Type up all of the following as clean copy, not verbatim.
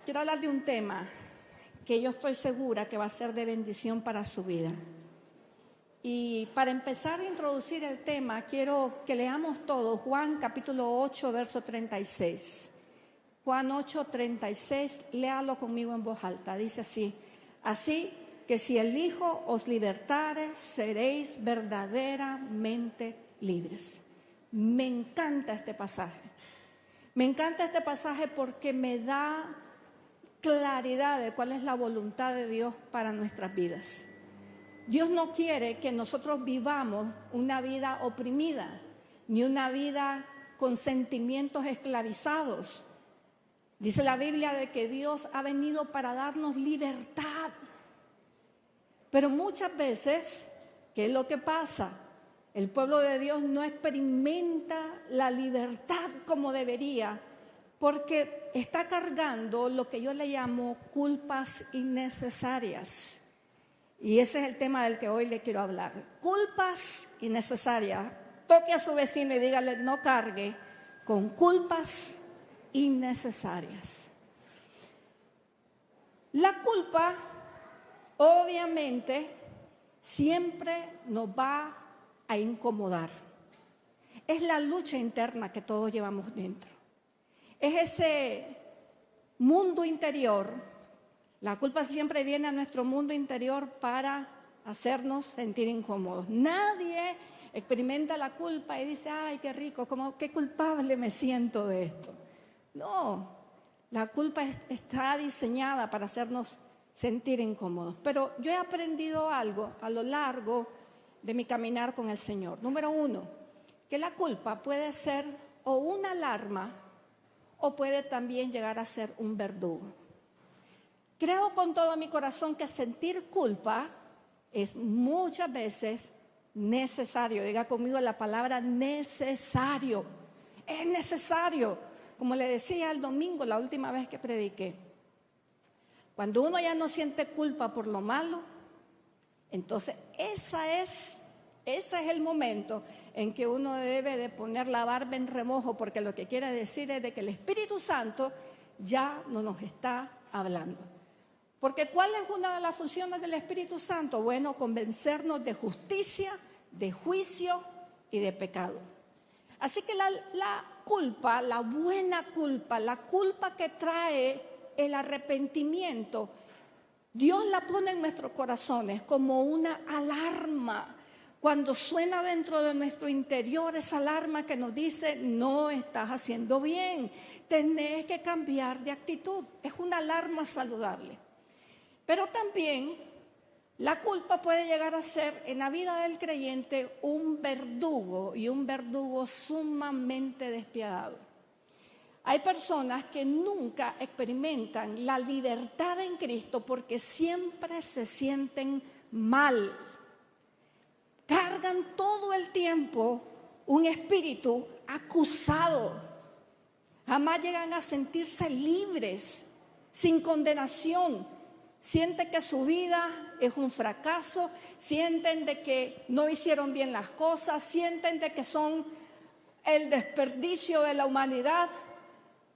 quiero hablar de un tema que yo estoy segura que va a ser de bendición para su vida. Y para empezar a introducir el tema, quiero que leamos todos Juan capítulo 8, verso 36. Juan 8, 36, léalo conmigo en voz alta. Dice así: así que si el Hijo os libertare, seréis verdaderamente libres. Me encanta este pasaje. Me encanta este pasaje porque me da claridad de cuál es la voluntad de Dios para nuestras vidas. Dios no quiere que nosotros vivamos una vida oprimida, ni una vida con sentimientos esclavizados. Dice la Biblia de que Dios ha venido para darnos libertad. Pero muchas veces, ¿qué es lo que pasa? El pueblo de Dios no experimenta la libertad como debería, porque está cargando lo que yo le llamo culpas innecesarias. Y ese es el tema del que hoy le quiero hablar. Culpas innecesarias. Toque a su vecino y dígale: no cargue con culpas innecesarias. La culpa, obviamente, siempre nos va a incomodar. Es la lucha interna que todos llevamos dentro. Es ese mundo interior. La culpa siempre viene a nuestro mundo interior para hacernos sentir incómodos. Nadie experimenta la culpa y dice: ay, qué rico, qué culpable me siento de esto. No, la culpa está diseñada para hacernos sentir incómodos. Pero yo he aprendido algo a lo largo de mi caminar con el Señor. Número 1, que la culpa puede ser o una alarma o puede también llegar a ser un verdugo. Creo con todo mi corazón que sentir culpa es muchas veces necesario. Diga conmigo la palabra necesario. Es necesario. Como le decía el domingo, la última vez que prediqué. Cuando uno ya no siente culpa por lo malo, entonces ese es el momento en que uno debe de poner la barba en remojo, porque lo que quiere decir es de que el Espíritu Santo ya no nos está hablando. Porque ¿cuál es una de las funciones del Espíritu Santo? Bueno, convencernos de justicia, de juicio y de pecado. Así que la culpa, la buena culpa, la culpa que trae el arrepentimiento, Dios la pone en nuestros corazones como una alarma. Cuando suena dentro de nuestro interior esa alarma que nos dice: no estás haciendo bien, tenés que cambiar de actitud. Es una alarma saludable. Pero también la culpa puede llegar a ser en la vida del creyente un verdugo, y un verdugo sumamente despiadado. Hay personas que nunca experimentan la libertad en Cristo porque siempre se sienten mal. Cargan todo el tiempo un espíritu acusado. Jamás llegan a sentirse libres, sin condenación. Sienten que su vida es un fracaso, sienten de que no hicieron bien las cosas, sienten de que son el desperdicio de la humanidad,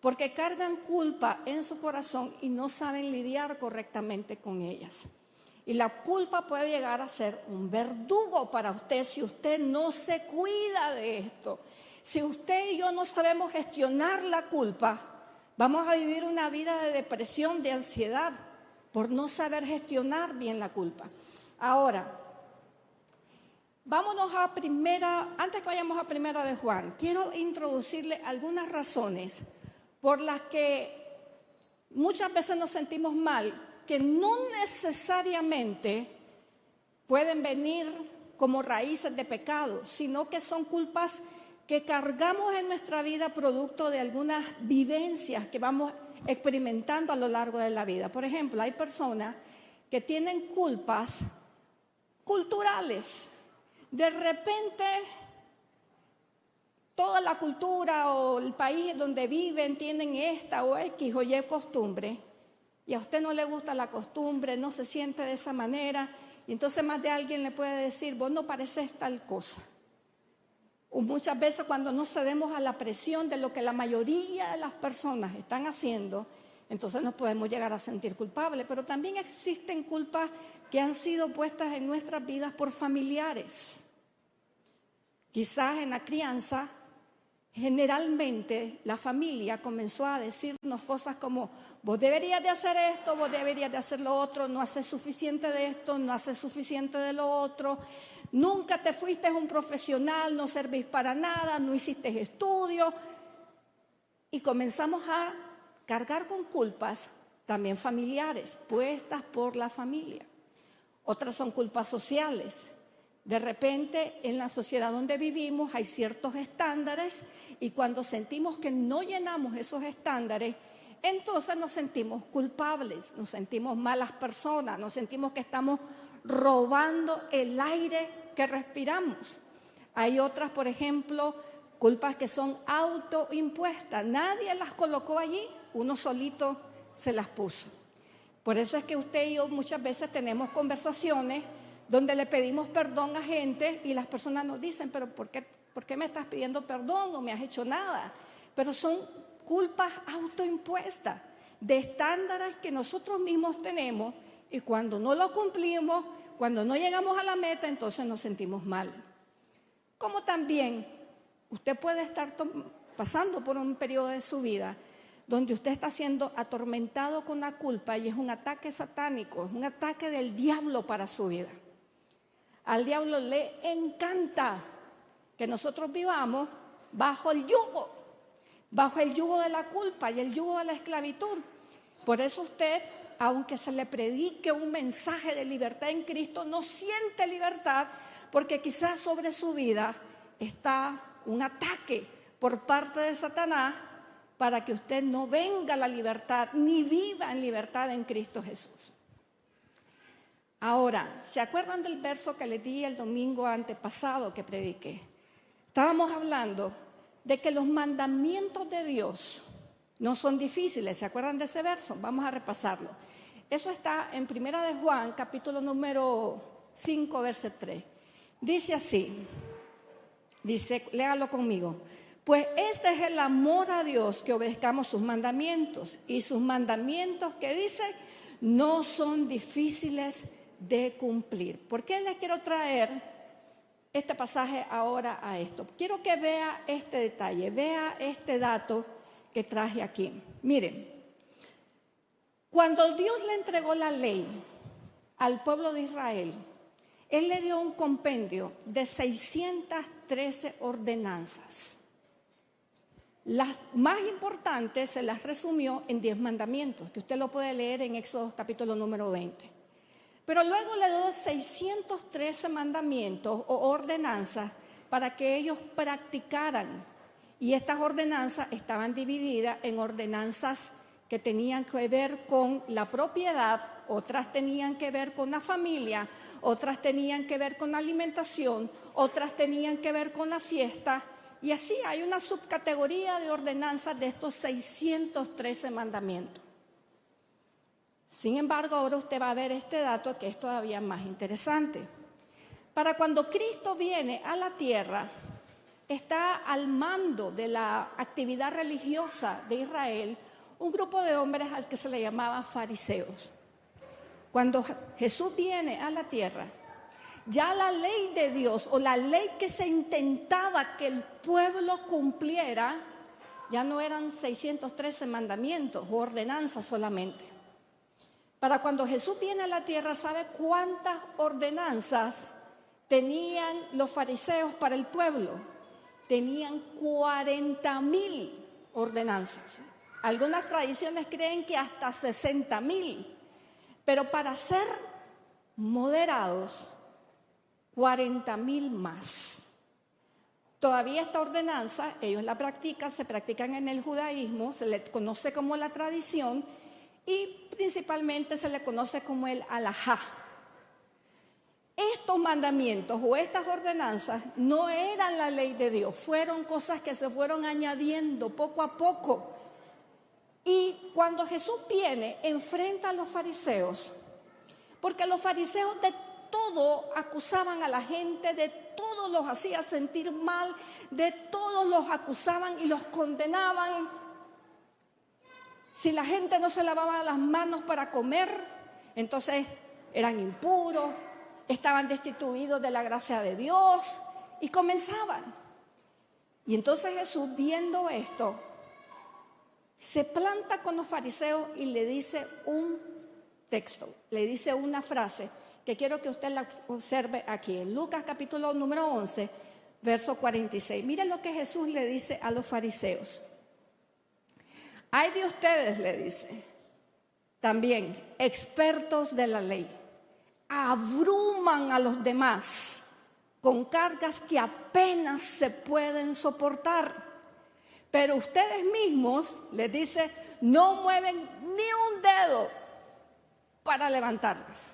porque cargan culpa en su corazón y no saben lidiar correctamente con ellas. Y la culpa puede llegar a ser un verdugo para usted si usted no se cuida de esto. Si usted y yo no sabemos gestionar la culpa, vamos a vivir una vida de depresión, de ansiedad, por no saber gestionar bien la culpa. Ahora, vámonos antes que vayamos a primera de Juan, quiero introducirle algunas razones por las que muchas veces nos sentimos mal, que no necesariamente pueden venir como raíces de pecado, sino que son culpas que cargamos en nuestra vida producto de algunas vivencias que vamos experimentando a lo largo de la vida. Por ejemplo, hay personas que tienen culpas culturales. De repente, toda la cultura o el país donde viven tienen esta o X o Y costumbre, y a usted no le gusta la costumbre, no se siente de esa manera, y entonces más de alguien le puede decir: vos no pareces tal cosa. O muchas veces cuando no cedemos a la presión de lo que la mayoría de las personas están haciendo, entonces nos podemos llegar a sentir culpables. Pero también existen culpas que han sido puestas en nuestras vidas por familiares. Quizás en la crianza, generalmente la familia comenzó a decirnos cosas como: vos deberías de hacer esto, vos deberías de hacer lo otro, no haces suficiente de esto, no haces suficiente de lo otro, nunca te fuiste un profesional, no servís para nada, no hiciste estudios. Y comenzamos a cargar con culpas también familiares, puestas por la familia. Otras son culpas sociales. De repente, en la sociedad donde vivimos hay ciertos estándares y cuando sentimos que no llenamos esos estándares, entonces nos sentimos culpables, nos sentimos malas personas, nos sentimos que estamos robando el aire que respiramos. Hay otras, por ejemplo, culpas que son autoimpuestas. Nadie las colocó allí, uno solito se las puso. Por eso es que usted y yo muchas veces tenemos conversaciones donde le pedimos perdón a gente y las personas nos dicen: pero ¿por qué me estás pidiendo perdón? No me has hecho nada. Pero son culpas autoimpuestas de estándares que nosotros mismos tenemos y cuando no lo cumplimos, cuando no llegamos a la meta, entonces nos sentimos mal. Como también usted puede estar pasando por un periodo de su vida donde usted está siendo atormentado con la culpa y es un ataque satánico, es un ataque del diablo para su vida. Al diablo le encanta que nosotros vivamos bajo el yugo de la culpa y el yugo de la esclavitud. Por eso usted, aunque se le predique un mensaje de libertad en Cristo, no siente libertad porque quizás sobre su vida está un ataque por parte de Satanás para que usted no venga a la libertad ni viva en libertad en Cristo Jesús. Ahora, ¿se acuerdan del verso que les di el domingo antepasado que prediqué? Estábamos hablando de que los mandamientos de Dios no son difíciles. ¿Se acuerdan de ese verso? Vamos a repasarlo. Eso está en 1 de Juan, capítulo número 5, verso 3. Dice así, léalo conmigo. Pues este es el amor a Dios, que obedezcamos sus mandamientos. Y sus mandamientos, que dice, no son difíciles de cumplir. ¿Por qué les quiero traer este pasaje ahora a esto? Quiero que vea este detalle, vea este dato que traje aquí. Miren, cuando Dios le entregó la ley al pueblo de Israel, Él le dio un compendio de 613 ordenanzas. Las más importantes se las resumió en 10 mandamientos, que usted lo puede leer en Éxodo capítulo número 20. Pero luego le dio 613 mandamientos o ordenanzas para que ellos practicaran. Y estas ordenanzas estaban divididas en ordenanzas que tenían que ver con la propiedad, otras tenían que ver con la familia, otras tenían que ver con la alimentación, otras tenían que ver con la fiesta. Y así hay una subcategoría de ordenanzas de estos 613 mandamientos. Sin embargo, ahora usted va a ver este dato que es todavía más interesante. Para cuando Cristo viene a la tierra, está al mando de la actividad religiosa de Israel un grupo de hombres al que se le llamaba fariseos. Cuando Jesús viene a la tierra, ya la ley de Dios o la ley que se intentaba que el pueblo cumpliera, ya no eran 613 mandamientos o ordenanzas solamente. Para cuando Jesús viene a la tierra, ¿sabe cuántas ordenanzas tenían los fariseos para el pueblo? Tenían 40,000 ordenanzas. Algunas tradiciones creen que hasta 60,000. Pero para ser moderados, 40,000 más. Todavía esta ordenanza, ellos la practican, se practican en el judaísmo, se le conoce como la tradición y principalmente se le conoce como el alajá. Estos mandamientos o estas ordenanzas no eran la ley de Dios, fueron cosas que se fueron añadiendo poco a poco. Y cuando Jesús viene, enfrenta a los fariseos, porque los fariseos de todo acusaban a la gente, de todo los hacía sentir mal, de todos los acusaban y los condenaban. Si la gente no se lavaba las manos para comer, entonces eran impuros, estaban destituidos de la gracia de Dios y comenzaban. Y entonces Jesús, viendo esto, se planta con los fariseos y le dice un texto, le dice una frase que quiero que usted la observe aquí, en Lucas capítulo número 11, verso 46. Miren lo que Jesús le dice a los fariseos. Ay de ustedes, le dice, también expertos de la ley, abruman a los demás con cargas que apenas se pueden soportar. Pero ustedes mismos, les dice, no mueven ni un dedo para levantarlas.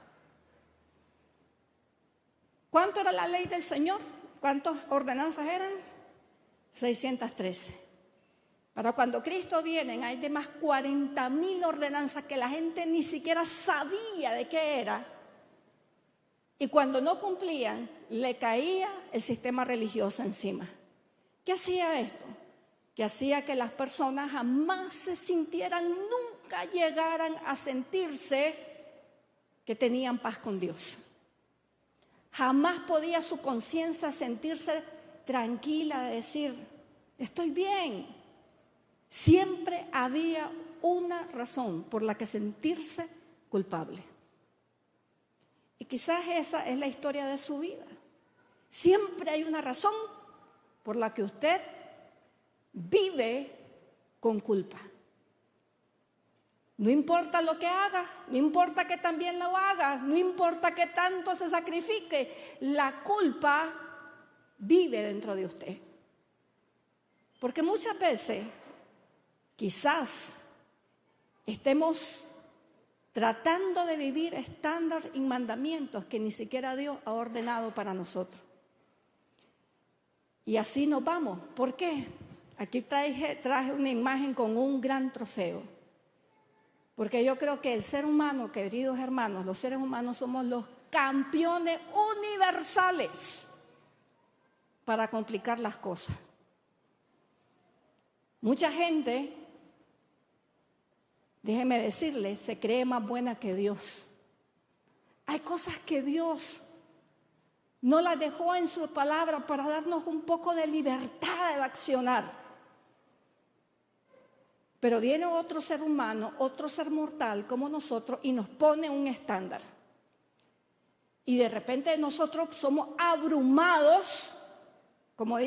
¿Cuánto era la ley del Señor? ¿Cuántas ordenanzas eran? 613. Para cuando Cristo viene, hay de más 40,000 ordenanzas que la gente ni siquiera sabía de qué era. Y cuando no cumplían, le caía el sistema religioso encima. ¿Qué hacía esto? Que hacía que las personas jamás se sintieran, nunca llegaran a sentirse que tenían paz con Dios. Jamás podía su conciencia sentirse tranquila de decir, estoy bien. Siempre había una razón por la que sentirse culpable. Y quizás esa es la historia de su vida. Siempre hay una razón por la que usted vive con culpa. No importa lo que haga, no importa que también lo haga, no importa que tanto se sacrifique, la culpa vive dentro de usted. Porque muchas veces, quizás, estemos tratando de vivir estándares y mandamientos que ni siquiera Dios ha ordenado para nosotros. Y así nos vamos. ¿Por qué? Aquí traje una imagen con un gran trofeo. Porque yo creo que el ser humano, queridos hermanos, los seres humanos somos los campeones universales para complicar las cosas. Mucha gente, déjeme decirle, se cree más buena que Dios. Hay cosas que Dios no las dejó en su palabra para darnos un poco de libertad al accionar. Pero viene otro ser humano, otro ser mortal como nosotros y nos pone un estándar. Y de repente nosotros somos abrumados, como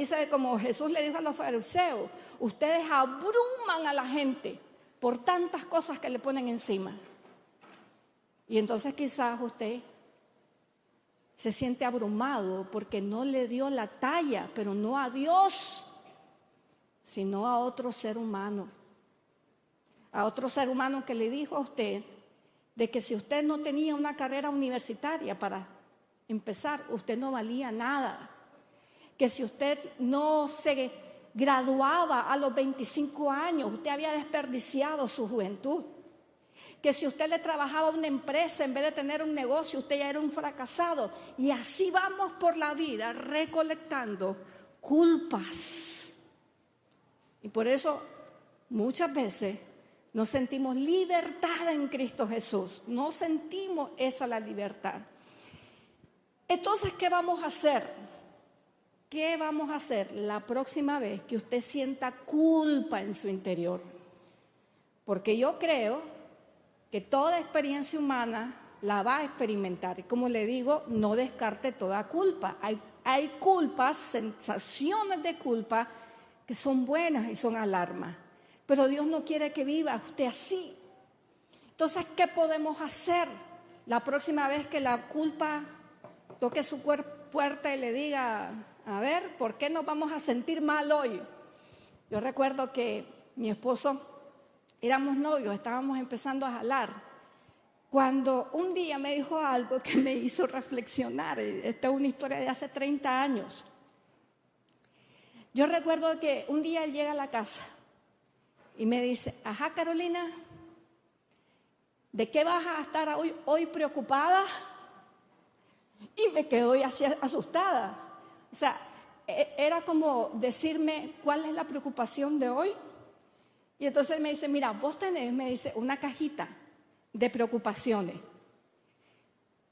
Jesús le dijo a los fariseos, ustedes abruman a la gente por tantas cosas que le ponen encima. Y entonces quizás usted se siente abrumado porque no le dio la talla, pero no a Dios, sino a otro ser humano. A otro ser humano que le dijo a usted de que si usted no tenía una carrera universitaria para empezar, usted no valía nada. Que si usted no se graduaba a los 25 años, usted había desperdiciado su juventud. Que si usted le trabajaba a una empresa en vez de tener un negocio, usted ya era un fracasado. Y así vamos por la vida recolectando culpas. Y por eso muchas veces no sentimos libertad en Cristo Jesús. No sentimos esa la libertad. Entonces, ¿qué vamos a hacer? ¿Qué vamos a hacer la próxima vez que usted sienta culpa en su interior? Porque yo creo que toda experiencia humana la va a experimentar. Y como le digo, no descarte toda culpa. Hay culpas, sensaciones de culpa que son buenas y son alarmas. Pero Dios no quiere que viva usted así. Entonces, ¿qué podemos hacer la próxima vez que la culpa toque su puerta y le diga, a ver, ¿por qué nos vamos a sentir mal hoy? Yo recuerdo que mi esposo, éramos novios, estábamos empezando a jalar, cuando un día me dijo algo que me hizo reflexionar. Esta es una historia de hace 30 años. Yo recuerdo que un día él llega a la casa y me dice, ajá, Carolina, ¿de qué vas a estar hoy preocupada? Y me quedé así asustada. O sea, era como decirme, ¿cuál es la preocupación de hoy? Y entonces me dice, mira, vos tenés, me dice, una cajita de preocupaciones.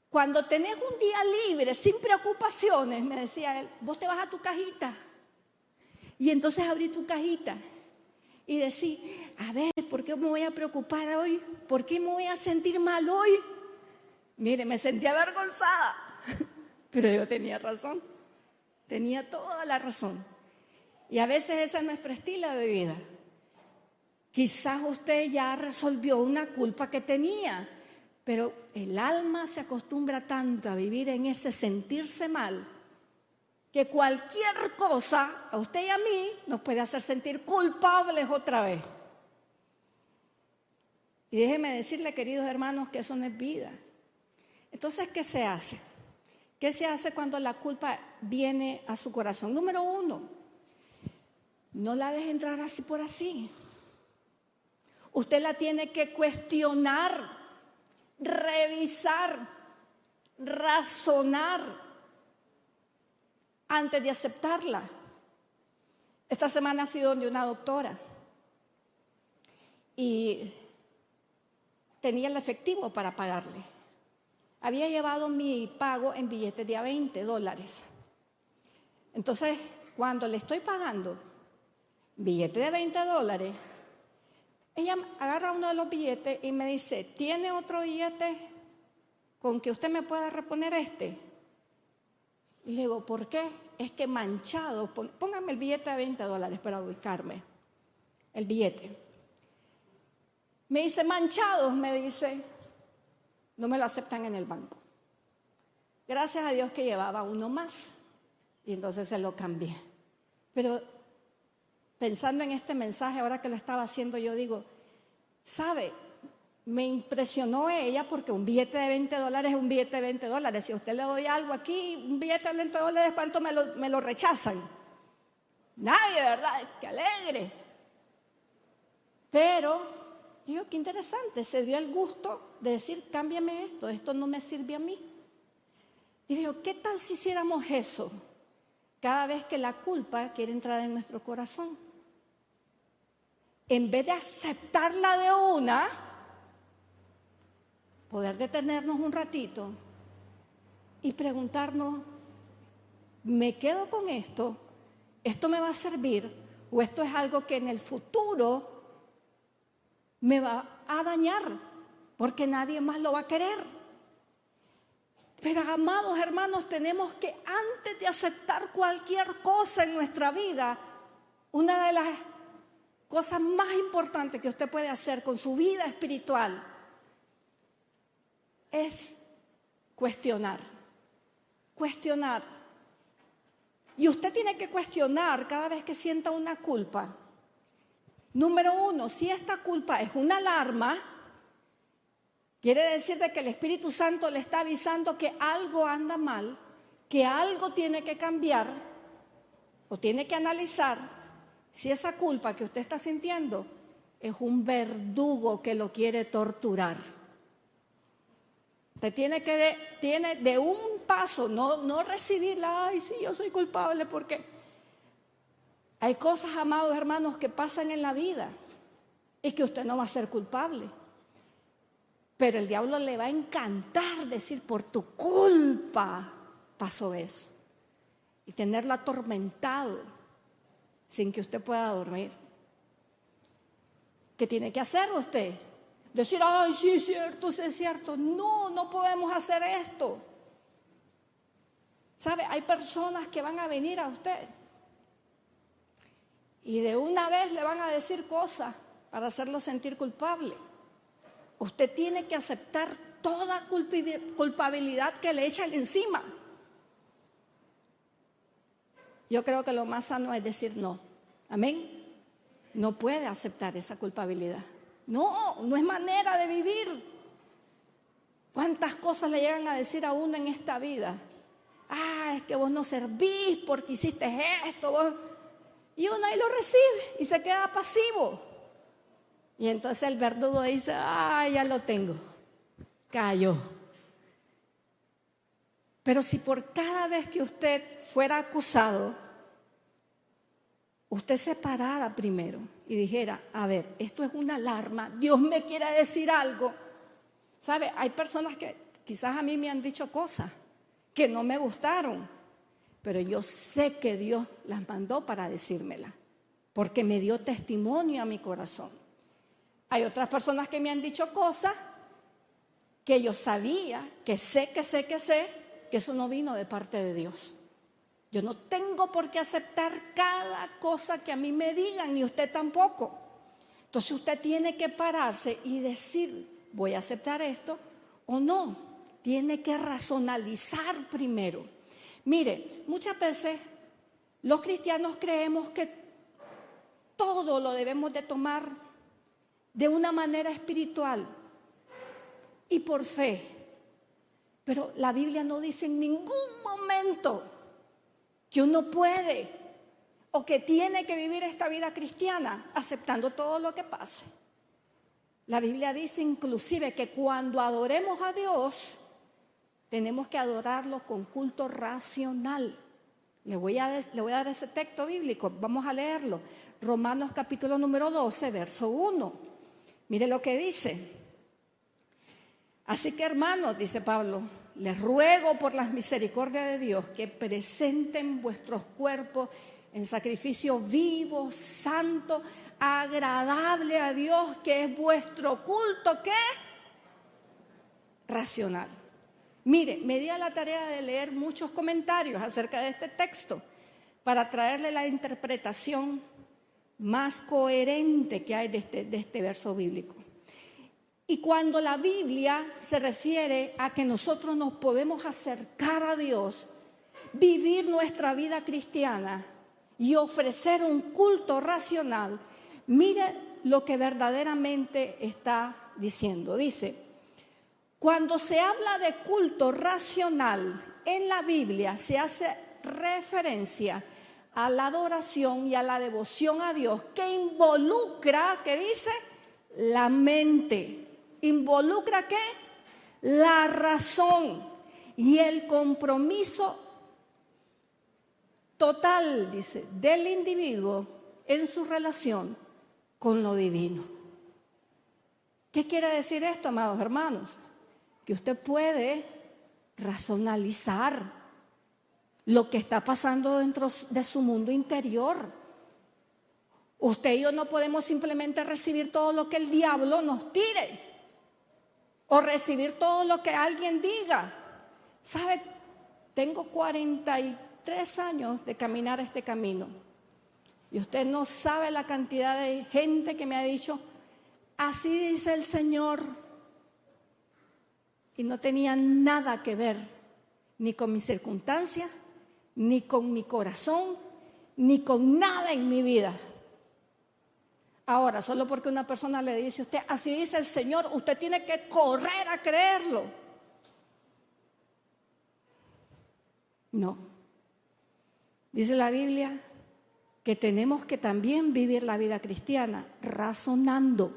Cuando tenés un día libre, sin preocupaciones, me decía él, vos te vas a tu cajita. Y entonces abrí tu cajita y decís, a ver, ¿por qué me voy a preocupar hoy? ¿Por qué me voy a sentir mal hoy? Mire, me sentía avergonzada, pero yo tenía razón, tenía toda la razón. Y a veces ese es nuestro estilo de vida. Quizás usted ya resolvió una culpa que tenía, pero el alma se acostumbra tanto a vivir en ese sentirse mal, que cualquier cosa, a usted y a mí, nos puede hacer sentir culpables otra vez. Y déjeme decirle, queridos hermanos, que eso no es vida. Entonces, ¿qué se hace? ¿Qué se hace cuando la culpa viene a su corazón? Número 1, no la deje entrar así por así. Usted la tiene que cuestionar, revisar, razonar antes de aceptarla. Esta semana fui donde una doctora y tenía el efectivo para pagarle. Había llevado mi pago en billetes de $20. Entonces, cuando le estoy pagando billete de $20, ella agarra uno de los billetes y me dice, ¿tiene otro billete con que usted me pueda reponer este? Y le digo, ¿por qué? Es que manchado, póngame el billete de $20 para ubicarme, el billete. Me dice, manchados, me dice, no me lo aceptan en el banco. Gracias a Dios que llevaba uno más y entonces se lo cambié. Pero pensando en este mensaje, ahora que lo estaba haciendo, yo digo, ¿sabe? Me impresionó ella porque un billete de $20 es un billete de $20. Si a usted le doy algo aquí, un billete de $20, ¿cuánto me lo rechazan? Nadie, ¿verdad? ¡Qué alegre! Pero, digo, qué interesante, se dio el gusto de decir, cámbiame esto no me sirve a mí. Y digo, ¿qué tal si hiciéramos eso cada vez que la culpa quiere entrar en nuestro corazón? En vez de aceptarla de una, poder detenernos un ratito y preguntarnos, ¿me quedo con esto? ¿Esto me va a servir? ¿O esto es algo que en el futuro me va a dañar? Porque nadie más lo va a querer. Pero, amados hermanos, tenemos que, antes de aceptar cualquier cosa en nuestra vida, una de las cosas más importantes que usted puede hacer con su vida espiritual es cuestionar. Y usted tiene que cuestionar cada vez que sienta una culpa. Número 1, si esta culpa es una alarma, quiere decir de que el Espíritu Santo le está avisando que algo anda mal, que algo tiene que cambiar, o tiene que analizar si esa culpa que usted está sintiendo es un verdugo que lo quiere torturar. Usted tiene de un paso, no recibirla, ay, sí, yo soy culpable, porque hay cosas, amados hermanos, que pasan en la vida y que usted no va a ser culpable. Pero el diablo le va a encantar decir, por tu culpa pasó eso. Y tenerlo atormentado sin que usted pueda dormir. ¿Qué tiene que hacer usted? Decir, ay, sí es cierto, sí es cierto. No podemos hacer esto. ¿Sabe? Hay personas que van a venir a usted y de una vez le van a decir cosas para hacerlo sentir culpable. Usted tiene que aceptar toda culpabilidad que le echan encima. Yo creo que lo más sano es decir no. Amén. No puede aceptar esa culpabilidad. No es manera de vivir. ¿Cuántas cosas le llegan a decir a uno en esta vida? Ah, es que vos no servís porque hiciste esto. Y uno ahí lo recibe y se queda pasivo. Y entonces el verdugo dice, ah, ya lo tengo. Cayó. Pero si por cada vez que usted fuera acusado, usted se parara primero y dijera, a ver, esto es una alarma, Dios me quiere decir algo. ¿Sabe? Hay personas que quizás a mí me han dicho cosas que no me gustaron, pero yo sé que Dios las mandó para decírmelas, porque me dio testimonio a mi corazón. Hay otras personas que me han dicho cosas que yo sabía, que sé que eso no vino de parte de Dios. Yo no tengo por qué aceptar cada cosa que a mí me digan, ni usted tampoco. Entonces usted tiene que pararse y decir, voy a aceptar esto o no. Tiene que racionalizar primero. Mire, muchas veces los cristianos creemos que todo lo debemos de tomar de una manera espiritual y por fe. Pero la Biblia no dice en ningún momento que uno puede o que tiene que vivir esta vida cristiana aceptando todo lo que pase. La Biblia dice inclusive que cuando adoremos a Dios, tenemos que adorarlo con culto racional. Le voy a dar ese texto bíblico, vamos a leerlo. Romanos capítulo número 12, verso 1. Mire lo que dice. Así que hermanos, dice Pablo, les ruego por las misericordias de Dios que presenten vuestros cuerpos en sacrificio vivo, santo, agradable a Dios, que es vuestro culto, ¿qué? Racional. Mire, me di a la tarea de leer muchos comentarios acerca de este texto para traerle la interpretación más coherente que hay de este verso bíblico. Y cuando la Biblia se refiere a que nosotros nos podemos acercar a Dios, vivir nuestra vida cristiana y ofrecer un culto racional, mire lo que verdaderamente está diciendo. Dice, cuando se habla de culto racional en la Biblia, se hace referencia a la adoración y a la devoción a Dios que involucra, ¿qué dice? La mente. ¿Involucra qué? La razón y el compromiso total, dice, del individuo en su relación con lo divino. ¿Qué quiere decir esto, amados hermanos? Que usted puede racionalizar lo que está pasando dentro de su mundo interior. Usted y yo no podemos simplemente recibir todo lo que el diablo nos tire o recibir todo lo que alguien diga. ¿Sabe? Tengo 43 años de caminar este camino y usted no sabe la cantidad de gente que me ha dicho, así dice el Señor, y no tenía nada que ver ni con mis circunstancias, ni con mi corazón, ni con nada en mi vida. Ahora, solo porque una persona le dice a usted, así dice el Señor, usted tiene que correr a creerlo. No. Dice la Biblia que tenemos que también vivir la vida cristiana razonando.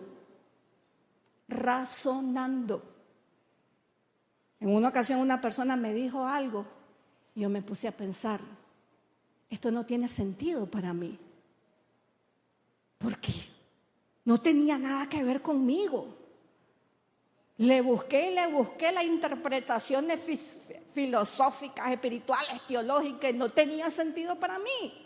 En una ocasión una persona me dijo algo y yo me puse a pensar, esto no tiene sentido para mí. ¿Por qué? No tenía nada que ver conmigo. Le busqué las interpretaciones filosóficas, espirituales, teológicas, y no tenía sentido para mí.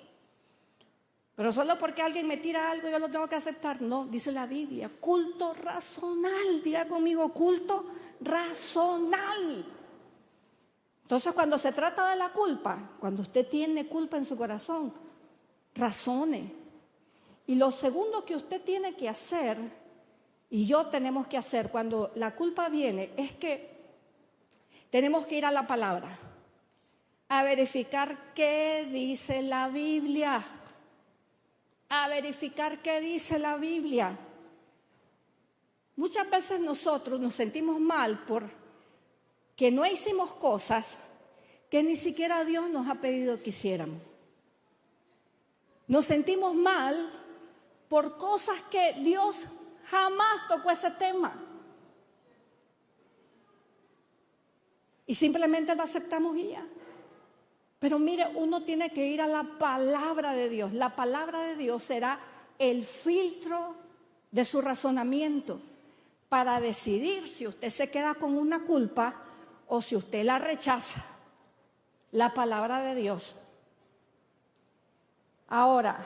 Pero solo porque alguien me tira algo yo lo tengo que aceptar. No, dice la Biblia, culto racional. Diga conmigo, culto racional. Entonces, cuando se trata de la culpa, cuando usted tiene culpa en su corazón, razone. Y lo segundo que usted tiene que hacer, y yo tenemos que hacer cuando la culpa viene, es que tenemos que ir a la palabra, a verificar qué dice la Biblia. A verificar qué dice la Biblia. Muchas veces nosotros nos sentimos mal porque no hicimos cosas que ni siquiera Dios nos ha pedido que hiciéramos. Nos sentimos mal por cosas que Dios jamás tocó ese tema. Y simplemente lo aceptamos y ya. Pero mire, uno tiene que ir a la palabra de Dios. La palabra de Dios será el filtro de su razonamiento para decidir si usted se queda con una culpa o si usted la rechaza. La palabra de Dios. Ahora,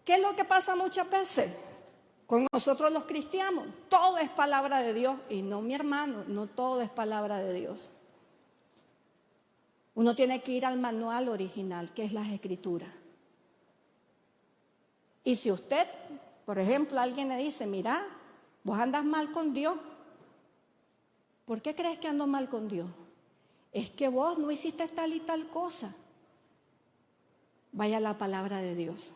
¿qué es lo que pasa muchas veces con nosotros los cristianos? Todo es palabra de Dios y no, mi hermano, no todo es palabra de Dios. Uno tiene que ir al manual original, que es las Escrituras. Y si usted, por ejemplo, alguien le dice, mira, vos andas mal con Dios. ¿Por qué crees que ando mal con Dios? Es que vos no hiciste tal y tal cosa. Vaya a la palabra de Dios.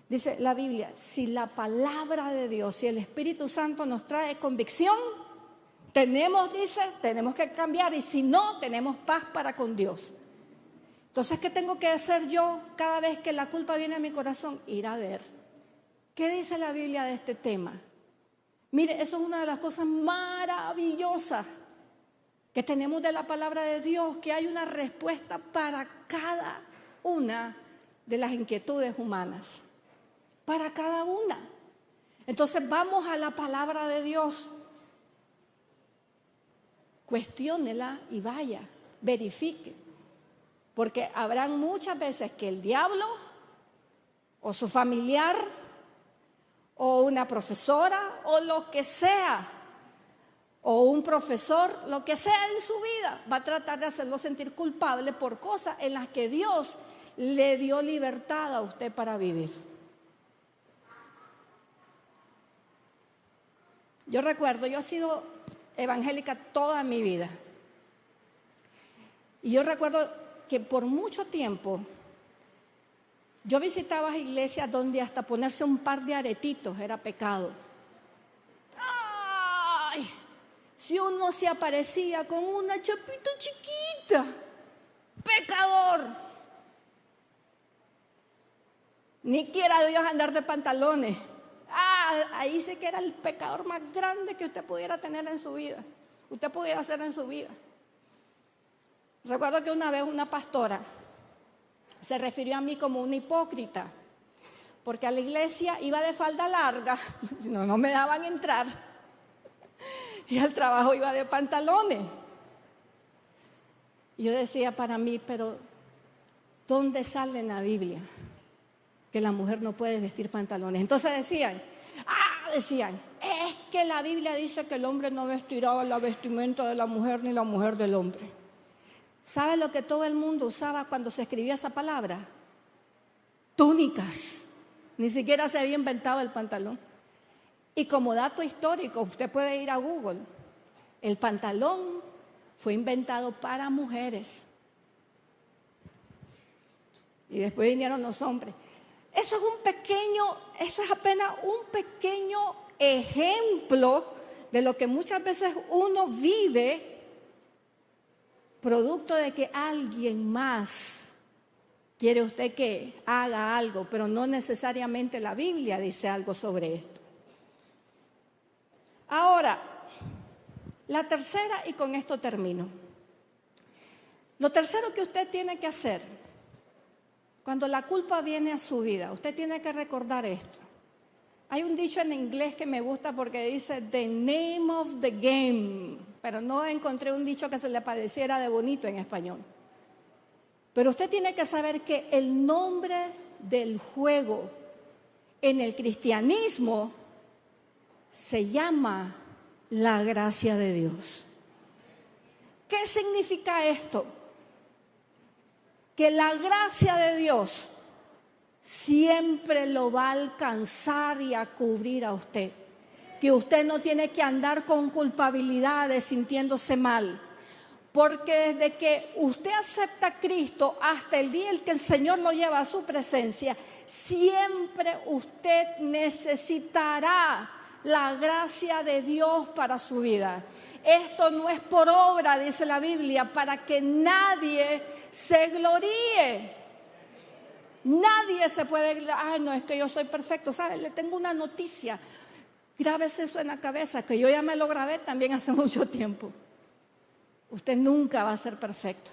Dice la Biblia, si la palabra de Dios, si el Espíritu Santo nos trae convicción, tenemos que cambiar, y si no, tenemos paz para con Dios. Entonces, ¿qué tengo que hacer yo cada vez que la culpa viene a mi corazón? Ir a ver. ¿Qué dice la Biblia de este tema? Mire, eso es una de las cosas maravillosas que tenemos de la palabra de Dios, que hay una respuesta para cada una de las inquietudes humanas. Para cada una. Entonces, vamos a la palabra de Dios. Cuestiónela y vaya, verifique. Porque habrán muchas veces que el diablo o su familiar o una profesora o lo que sea, o un profesor, lo que sea en su vida, va a tratar de hacerlo sentir culpable por cosas en las que Dios le dio libertad a usted para vivir. Yo recuerdo, yo he sido evangélica toda mi vida. Y yo recuerdo que por mucho tiempo yo visitaba iglesias donde hasta ponerse un par de aretitos era pecado. ¡Ay! Si uno se aparecía con una chapita chiquita, pecador. Ni quiera Dios andar de pantalones. Ahí sí que era el pecador más grande que usted pudiera tener en su vida. Usted pudiera hacer en su vida. Recuerdo que una vez una pastora se refirió a mí como una hipócrita, porque a la iglesia iba de falda larga, no me daban entrar, y al trabajo iba de pantalones. Y yo decía para mí, pero ¿dónde sale en la Biblia que la mujer no puede vestir pantalones? Entonces decían, es que la Biblia dice que el hombre no vestirá la vestimenta de la mujer ni la mujer del hombre. ¿Sabe lo que todo el mundo usaba cuando se escribía esa palabra? Túnicas. Ni siquiera se había inventado el pantalón. Y como dato histórico, usted puede ir a Google. El pantalón fue inventado para mujeres. Y después vinieron los hombres. Eso es apenas un pequeño ejemplo de lo que muchas veces uno vive producto de que alguien más quiere usted que haga algo, pero no necesariamente la Biblia dice algo sobre esto. Ahora, la tercera, y con esto termino. Lo tercero que usted tiene que hacer cuando la culpa viene a su vida, usted tiene que recordar esto. Hay un dicho en inglés que me gusta porque dice the name of the game, pero no encontré un dicho que se le pareciera de bonito en español. Pero usted tiene que saber que el nombre del juego en el cristianismo se llama la gracia de Dios. ¿Qué significa esto? Que la gracia de Dios siempre lo va a alcanzar y a cubrir a usted. Que usted no tiene que andar con culpabilidades, sintiéndose mal. Porque desde que usted acepta a Cristo hasta el día en que el Señor lo lleva a su presencia, siempre usted necesitará la gracia de Dios para su vida. Esto no es por obra, dice la Biblia, para que nadie se gloríe. Nadie se puede, no, es que yo soy perfecto. ¿Sabe? Le tengo una noticia. Grábese eso en la cabeza, que yo ya me lo grabé también hace mucho tiempo. Usted nunca va a ser perfecto.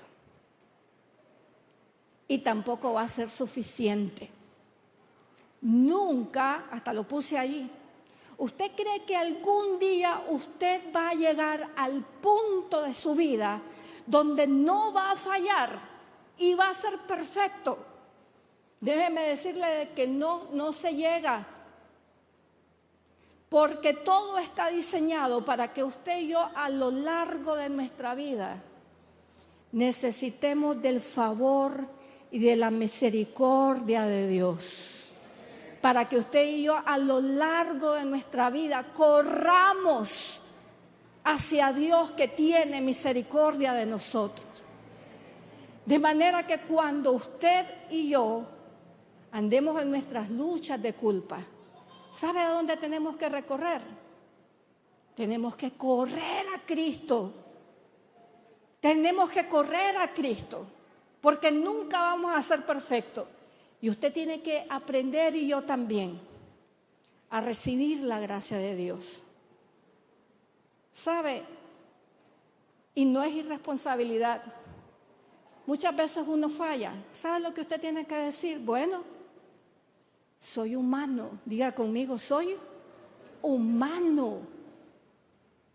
y tampoco va a ser suficiente. Nunca, hasta lo puse allí, ¿usted cree que algún día usted va a llegar al punto de su vida donde no va a fallar y va a ser perfecto? Déjeme decirle que no se llega, porque todo está diseñado para que usted y yo a lo largo de nuestra vida necesitemos del favor y de la misericordia de Dios, para que usted y yo a lo largo de nuestra vida corramos hacia Dios que tiene misericordia de nosotros. De manera que cuando usted y yo andemos en nuestras luchas de culpa, ¿sabe a dónde tenemos que recorrer? Tenemos que correr a Cristo. Tenemos que correr a Cristo, porque nunca vamos a ser perfectos. Y usted tiene que aprender, y yo también, a recibir la gracia de Dios. ¿Sabe? Y no es irresponsabilidad. Muchas veces uno falla. ¿Sabe lo que usted tiene que decir? Bueno, soy humano. Diga conmigo, soy humano.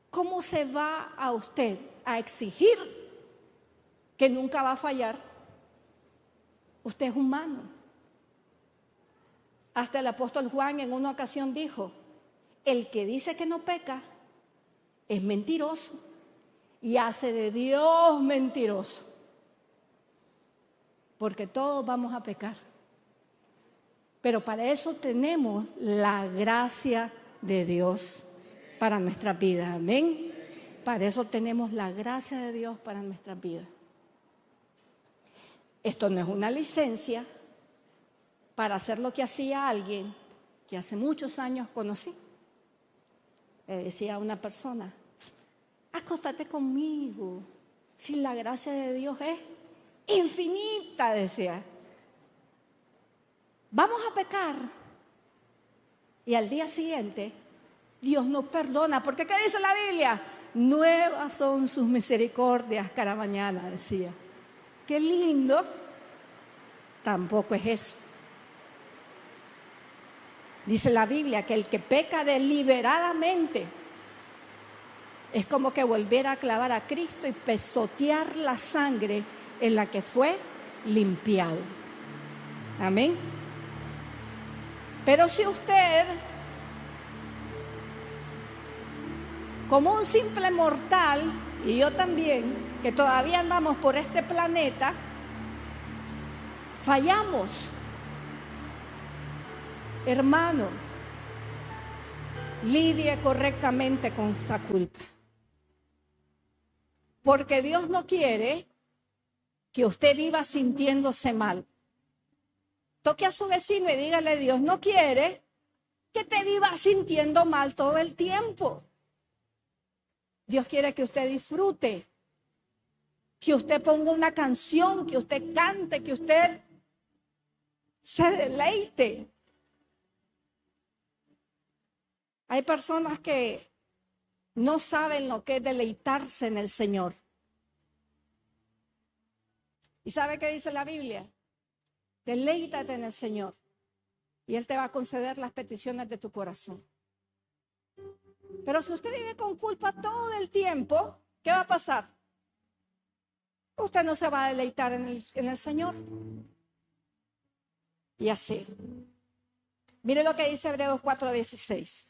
¿Cómo se va a usted a exigir que nunca va a fallar? Usted es humano. Hasta el apóstol Juan en una ocasión dijo: el que dice que no peca es mentiroso y hace de Dios mentiroso. Porque todos vamos a pecar. Pero para eso tenemos la gracia de Dios para nuestra vida. Amén. Para eso tenemos la gracia de Dios para nuestra vida. Esto no es una licencia para hacer lo que hacía alguien que hace muchos años conocí. Le decía a una persona: acóstate conmigo, si la gracia de Dios es infinita, decía. Vamos a pecar. Y al día siguiente, Dios nos perdona. Porque ¿qué dice la Biblia? Nuevas son sus misericordias cada mañana, decía. Qué lindo. Tampoco es eso. Dice la Biblia que el que peca deliberadamente es como que volver a clavar a Cristo y pisotear la sangre en la que fue limpiado. Amén. Pero si usted, como un simple mortal, y yo también, que todavía andamos por este planeta, fallamos, hermano, lidie correctamente con esa culpa. Porque Dios no quiere que usted viva sintiéndose mal. Toque a su vecino y dígale: Dios no quiere que te vivas sintiendo mal todo el tiempo. Dios quiere que usted disfrute, que usted ponga una canción, que usted cante, que usted se deleite. Hay personas que no saben lo que es deleitarse en el Señor. ¿Y sabe qué dice la Biblia? Deleítate en el Señor y Él te va a conceder las peticiones de tu corazón. Pero si usted vive con culpa todo el tiempo, ¿qué va a pasar? Usted no se va a deleitar en el Señor. Y así. Mire lo que dice Hebreos 4:16.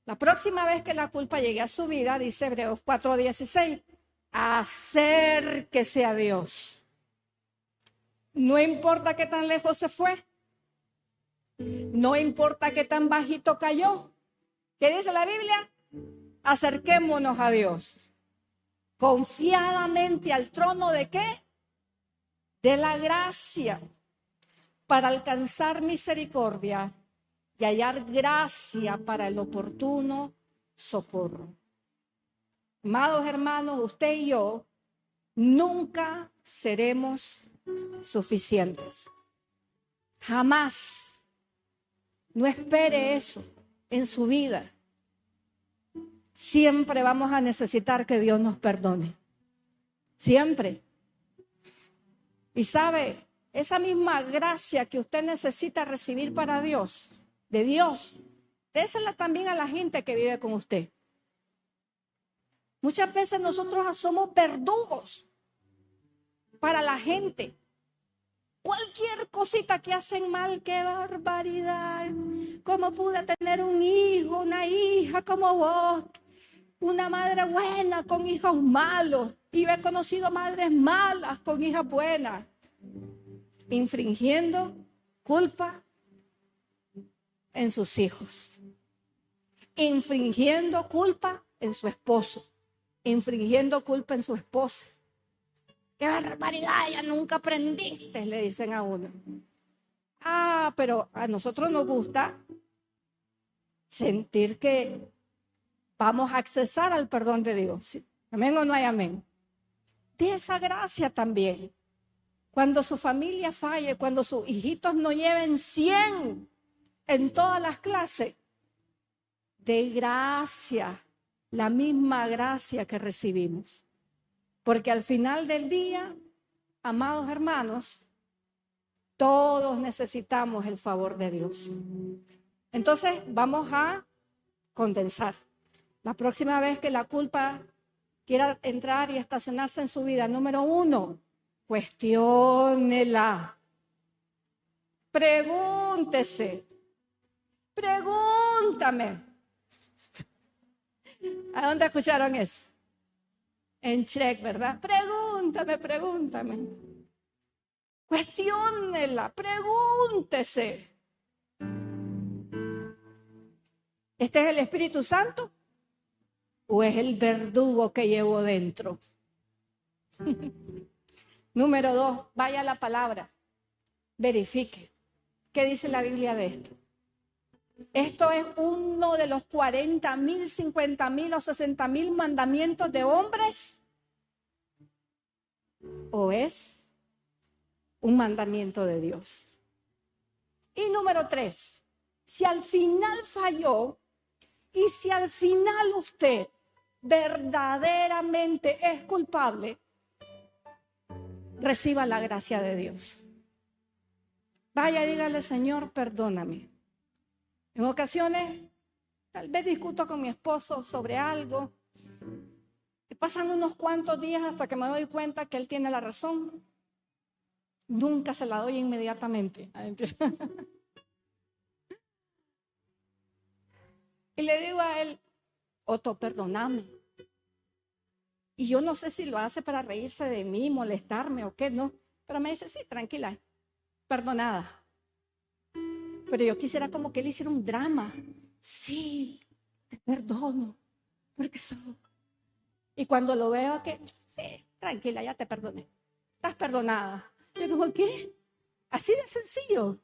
La próxima vez que la culpa llegue a su vida, dice Hebreos 4:16, acérquese a Dios. No importa qué tan lejos se fue. No importa qué tan bajito cayó. ¿Qué dice la Biblia? Acerquémonos a Dios. Confiadamente al trono ¿de qué? De la gracia. Para alcanzar misericordia y hallar gracia para el oportuno socorro. Amados hermanos, usted y yo nunca seremos suficientes. Jamás. No espere eso en su vida. Siempre vamos a necesitar que Dios nos perdone. Siempre. Y sabe, esa misma gracia que usted necesita recibir para Dios, de Dios, désela también a la gente que vive con usted. Muchas veces nosotros somos verdugos para la gente. Cualquier cosita que hacen mal, qué barbaridad. ¿Cómo pude tener un hijo, una hija como vos? Una madre buena con hijos malos. Y he conocido madres malas con hijas buenas. Infringiendo culpa en sus hijos. Infringiendo culpa en su esposo. Infringiendo culpa en su esposa. ¡Qué barbaridad! Ya nunca aprendiste, le dicen a uno. Pero a nosotros nos gusta sentir que vamos a accesar al perdón de Dios. ¿Amén o no hay amén? De esa gracia también. Cuando su familia falle, cuando sus hijitos no lleven 100 en todas las clases, de gracia, la misma gracia que recibimos. Porque al final del día, amados hermanos, todos necesitamos el favor de Dios. Entonces, vamos a condensar. La próxima vez que la culpa quiera entrar y estacionarse en su vida, número 1, cuestiónela. Pregúntese. Pregúntame. ¿A dónde escucharon eso? En Shrek, ¿verdad? Pregúntame. Cuestiónela, pregúntese. ¿Este es el Espíritu Santo? ¿O es el verdugo que llevo dentro? Número 2, vaya a la palabra. Verifique. ¿Qué dice la Biblia de esto? ¿Esto es uno de los 40,000, 50,000 o 60,000 mandamientos de hombres? ¿O es un mandamiento de Dios? Y número 3, si al final falló y si al final usted verdaderamente es culpable, reciba la gracia de Dios. Vaya y dígale: Señor, perdóname. En ocasiones, tal vez discuto con mi esposo sobre algo. Y pasan unos cuantos días hasta que me doy cuenta que él tiene la razón. Nunca se la doy inmediatamente. Y le digo a él: Otto, perdóname. Y yo no sé si lo hace para reírse de mí, molestarme o qué, no. Pero me dice: sí, tranquila, perdonada. Pero yo quisiera como que él hiciera un drama. Sí, te perdono, porque soy. Y cuando lo veo que, sí, tranquila, ya te perdoné. Estás perdonada. Yo digo: ¿qué? Así de sencillo.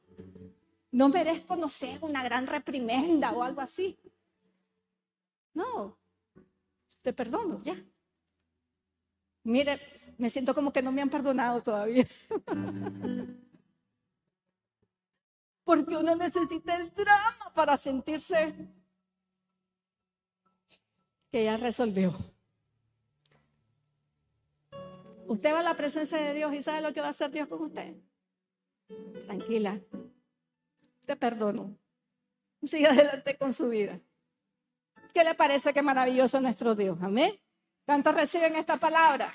No merezco, no sé, una gran reprimenda o algo así. No, te perdono, ya. Mire, me siento como que no me han perdonado todavía. Porque uno necesita el drama para sentirse que ya resolvió. Usted va a la presencia de Dios y ¿sabe lo que va a hacer Dios con usted? Tranquila, te perdono. Siga adelante con su vida. ¿Qué le parece? Qué maravilloso nuestro Dios. Amén. ¿Cuántos reciben esta palabra?